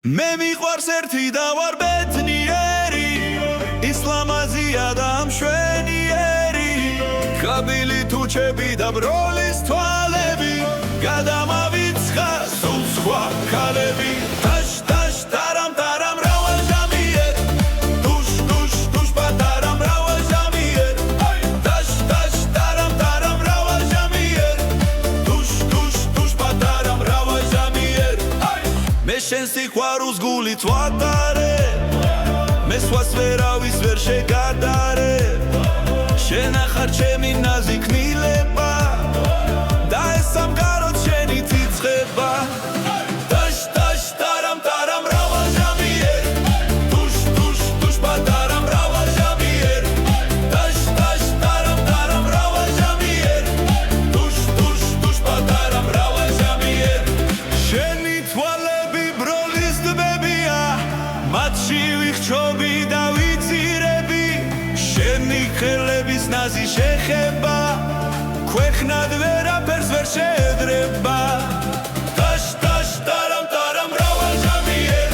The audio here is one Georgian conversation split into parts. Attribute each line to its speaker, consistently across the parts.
Speaker 1: მე მიყვარს ერთი და ვარ ბედნიერი ისლამაზია და მშვენიერი კაბილი თუჩები და ბროლის თვალები გადამავიცხა სულ სხვა ქალები ტაშ ტაშ ტარამ ტარამ მრავალ ჟამიერ დუშ დუშ დუშ პატარა მრავალ ჟამიერ ტაშ ტაშ ტარამ ტარამ მრავალ ჟამიერ დუშ დუშ დუშ პატარა მრავალ ჟამიერ მე შენ სიყვარულს გულით ვატარე მე სხვას ვერავის ვერ შეგადარე შენ ახარ ჩემი ნაზი ქმილება და ეს სამყარო შენი ციცხება ტაშ ტაშ ტარამ ტარამ მრავალ ჟამიერ დუშ დუშ დუშ პატარა მრავალ ჟამიერ ტაშ ტაშ ტარამ ტარამ მრავალ ჟამიერ დუშ დუშ დუშ პატარა მრავალ ჟამიერ შენი თვალები ბროლის დმებია მათში ვიხჩობი და ვიწირები შენი ხელების ნაზი შეხება ქვეყნად ვერაფერს ვერ შეედრება ტაშ ტაშ ტარამ ტარამ მრავალ ჟამიერ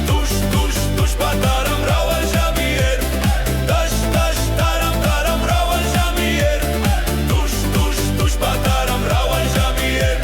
Speaker 1: დუშ დუშ დუშ პატარა მრავალ ჟამიერ ტაშ ტაშ ტარამ ტარამ მრავალ ჟამიერ დუშ დუშ დუშ პატარა მრავალ ჟამიერ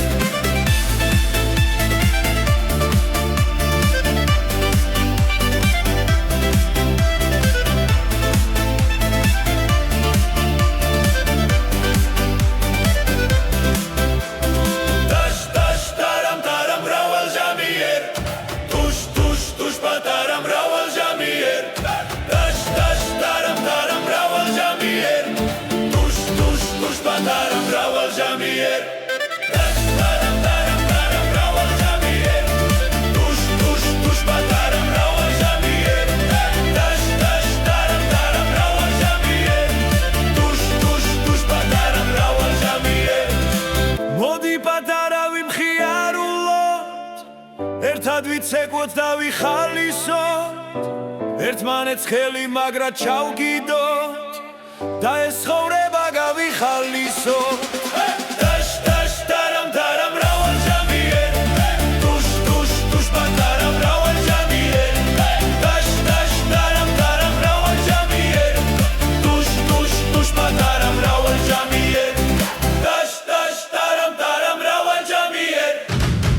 Speaker 1: ერთად ვიცეკვოთ და ვიხალისოთ ერთმანეთს ხელი მაგრად ჩავგიდოთ და ეს ცხოვრება გავიხალისოთ ტაშ ტაშ ტარამ ტარამ მრავალ ჟამიერ დუშ დუშ დუშ პატარა მრავალ ჟამიერ ტაშ ტაშ ტარამ ტარამ მრავალ ჟამიერ დუშ დუშ დუშ პატარა მრავალ ჟამიერ ტაშ ტაშ ტარამ ტარამ მრავალ ჟამიერ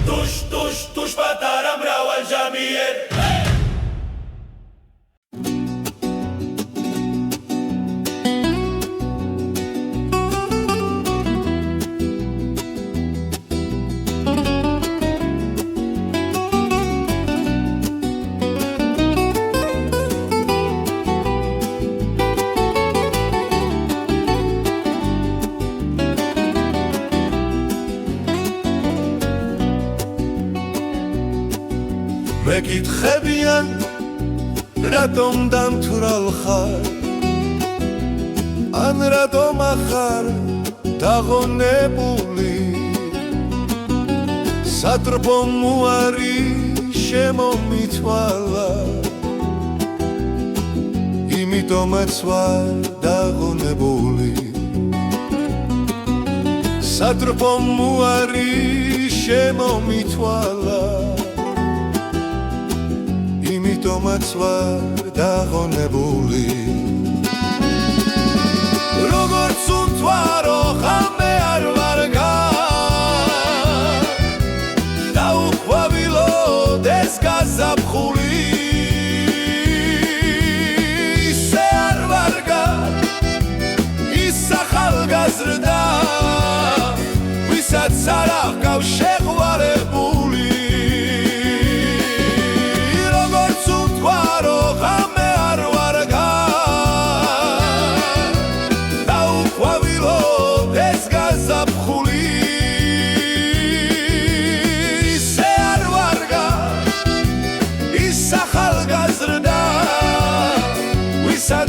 Speaker 1: დუშ დუშ დუშ პატარა მრავალ ჟამიერ მეკითხებიან რატომ დამთვრალ ხარ ან რატომ ახარ დაღონებული სატრფო მუარი შემომითვალა იმიტომაც ვარ დაღონებული სატრფო მუარი შემომითვალა იმიტომაც ვარ დაღონებული როგორც უთვარო ხამე არ ვარგარ დაუყვავილოდ ეს გაზაფხული ისე არ ვარგარ ის ახალგაზრდა ვისაც არ აღგავს შეყვარებული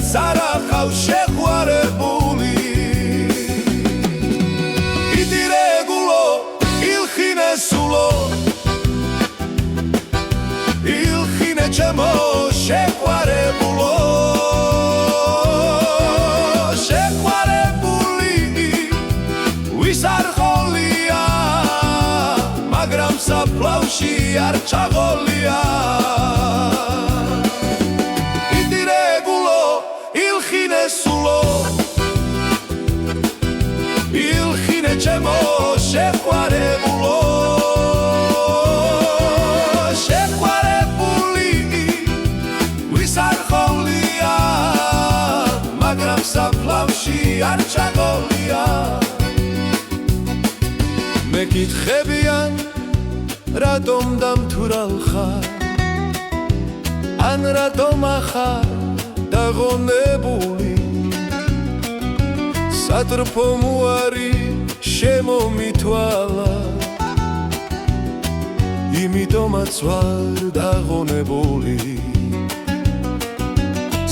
Speaker 1: სარახავ შეყვარებული იდირეგულო ილხინე სულო ილხინე ჩემო შეყვარებულო შეყვარებული ვის არ ხოლია მაგრამ სა საფლავში არ ჩაღოლია იდირებულო ილხინე სულო ილხინე ჩემო შეყვარებულო საფლავში არ ჩაღოლია მეკითხებიან რატომ დამთვრალ ხარ ან რატომ ახარ დაღონებული სატრფო მოარი შემომითვალა იმიტომაც ვარ დაღონებული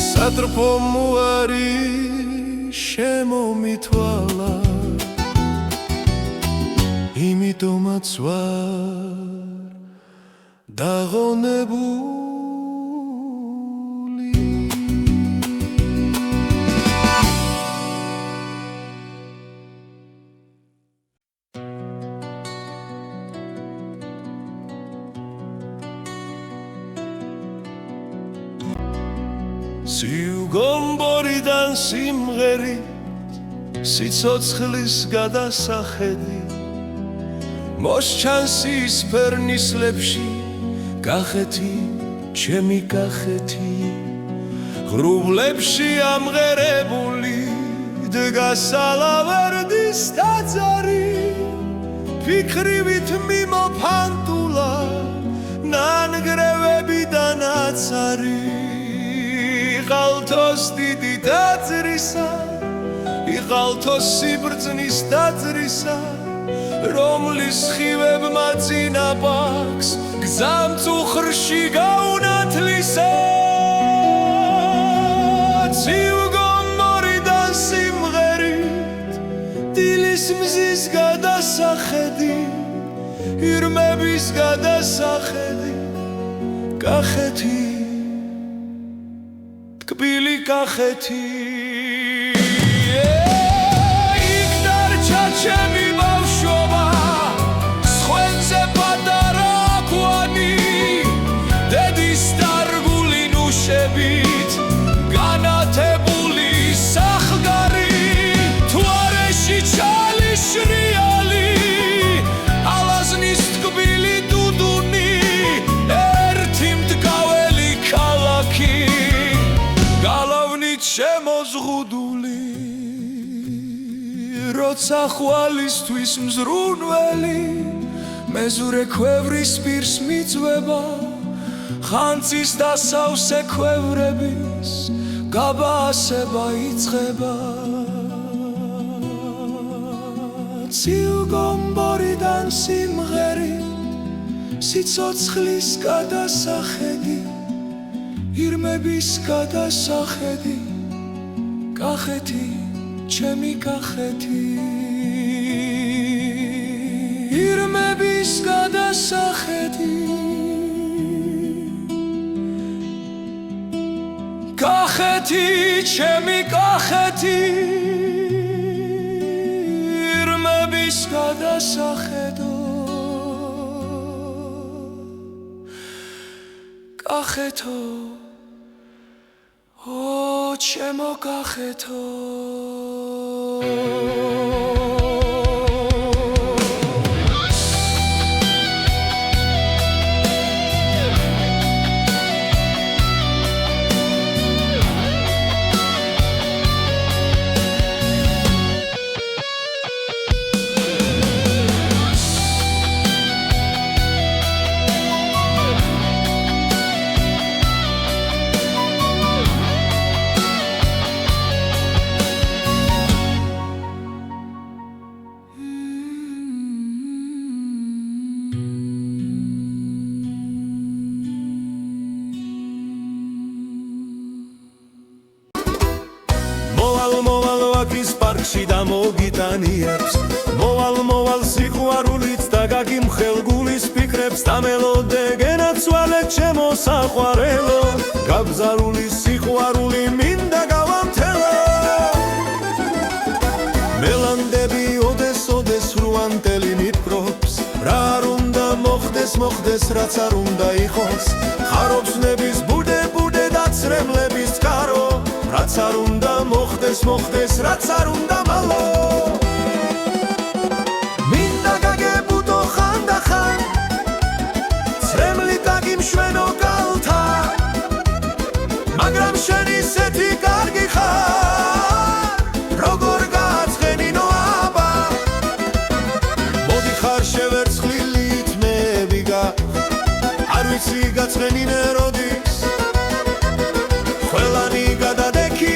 Speaker 1: სატრფო მოარი შემომითვალა იმიტომაც ვარ დაღონებული სიუგომბორიდან სიმღერით სიცოცხლის გადასახედი მოსჩანს ის ფერნისლებში კახეთი ჩემი კახეთი ღრუბლებში ამღერებული დგას ალავერდის ტაძარი ფიქრივით მიმოფანტულა ნანგრევები და ნაცარი იყალთოს დიდი ტაძრისა იყალთოს სიბრძნის ტაძრისა რომლის ხივებმა წინაპარს გზამწუხრში გაუნათლისა ციუგომბორიდან სიმღერით დილის მზის გადასახედი ირმების გადასახედი კახეთი თკბილი კახეთი იქ დარჩა ჩემი ბავშვობა სხვენზე პატარა აქვანი დედის დარგული ნუშებით განათებული სახგარი თვარეში ჩალი შრიალი ალაზნის თკბილი დუდუნი ერთი მდგაველი ქალაქი გალავნით შემოზღუდული როცა ხვალისთვის მზრუნველი მეზურე ქვევრის პირს მიწვება ხანძის დასავსე ქვევრების გაბასება იწყება ციუგომბორიდან სიმღერით სიცოცხლის გადასახედი ირმების გადასახედი კახეთი ჩემი კახეთი ირმების გადასახედი კახეთი ჩემი კახეთი ირმების გადასახედო კახეთო ო ჩემო კახეთო პარკში დამოგიტანიებს მოვალ სიყვარულიც და გაგიმხელ გულის ფიქრებს და მელოდე გენაცვალე ჩემო საყვარელო გაბზარული სიყვარული მინდა გავამთელო მელანდები ოდეს რუანტელი მიფრობს რა არ უნდა მოხდეს მოხდეს რაც არ უნდა იყოს ხარობს ნების ბუდე ბუდე და ცრემლების წყარო რაც არ უნდა მოხდეს მოხდეს რაც არ უნდა მალო მინდა გაგებუდო ხანდახან ცრემლი დაგიმშვენო კალთა მაგრამ შენ ისეთი კარგი ხარ როგორ გააცხენინო აბა მოდი ხარ შევერცხლილით მე ვიგა არ ვიცი გაცხენინე როდის ყველანი გადადექი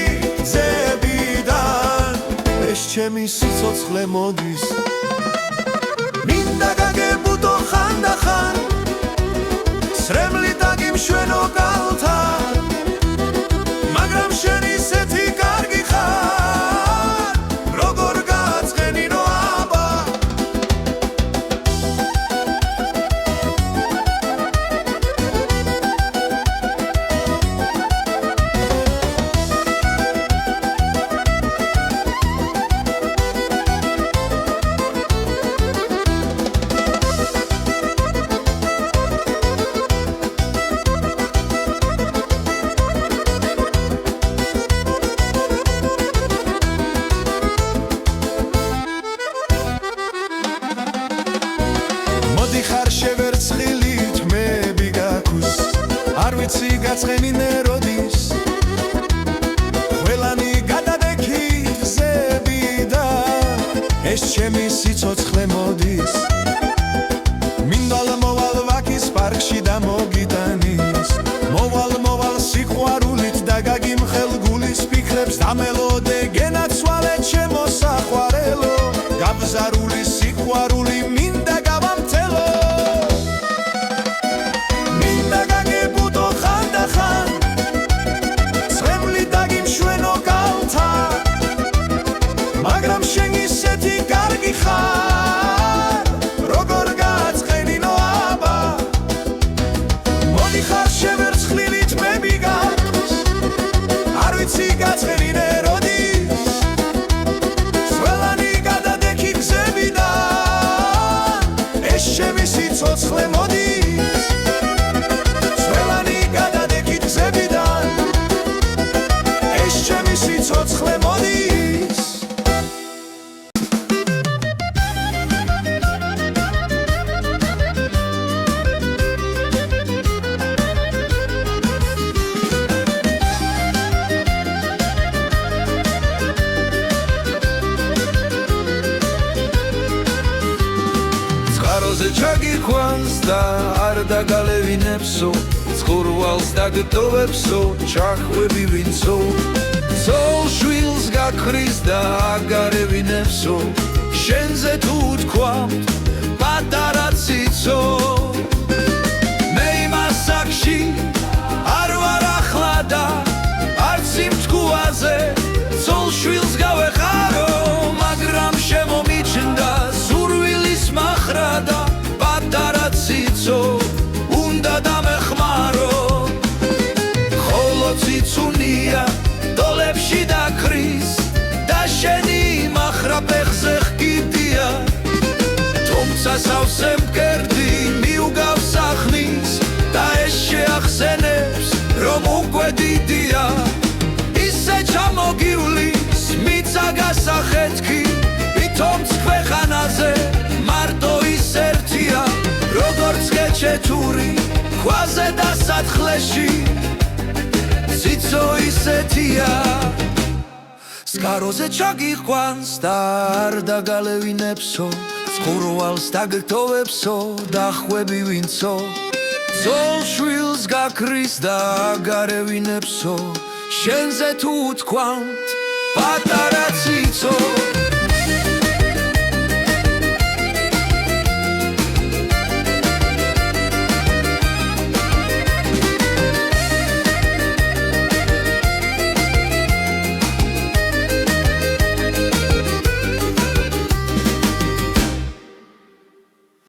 Speaker 1: ძებიდან ეს ჩემი სიცოცხლე მოდის მინდა გაგებუდო ხანდახან ცრემლი დაგიმშვენო კალთა მაგრამ შენ ისეთი კარგი ხარ როგორ გააცხენინო აბა ხარ შევერცხლილით მე ვიგაქუს არ ვიცი გაცხენინე როდის ყველანი გადადექი გზებიდან ეს ჩემი სიცოცხლე მოდის მინდვალ მოვალ ვაკის პარკში და მოგიტანის მოვალ სიყვარულით და გაგიმხელ გულის ფიქრებს დამელოდე გენაცვალე ჩემო საყვარელო გაბზარული სიყვარული მინდა გავამცელო მაგრამ შენ ისეთი კარგი ხარ როგორ გააცხენინო აბა მოდი ხარ შევერცხლილით მე ვიგაქუს არ ვიცი გაცხენინე როდის ყველანი გადადექი გზებიდან ეს ჩემი სიცოცხლე მოდის ყველანი გადადექი გზებიდან ეს ჩემი სიცოცხლე მოდის ჩაგიყვანს და არ დაგალევინებსო ცხურვალს დაგტოვებსო ჩახვები ვინცო ძოლ შვილს გაქრის და აგარევინებსო შენზე თუ თქვამთ პატარა ციცო მე იმას საკში არ ვარ ახლა და არც იმ თქუაზე ძოლ შვილს გავეხარო მაგრამ შემომიჩნდა სურვილის მახრა და პატარა ციცო უნდა დამეხმარო ხოლო ციცუნია დოლებში დაქრის და შენი მახრა ფეხზე ხკიდია თუმცა სავსე მკერდი მიუგავს ახნის და ეს შეახსენებს რომ უკვე დიდია ისე ჩამოგივლის მიცა გასახეთქი ვითომც ქვეყანაზე მარტო ის ერთია როგორც გეჩეთური ქვაზე და სათხლეში ციცო ისეთია სკაროზე ჩაგიყვანს და არ დაგალევინებსო ცხურვალს დაგტოვებსო და ხვები ვინცო ძოლ შვილს გაქრის და აგარევინებსო შენზე თუ თქვამთ პატარა ციცო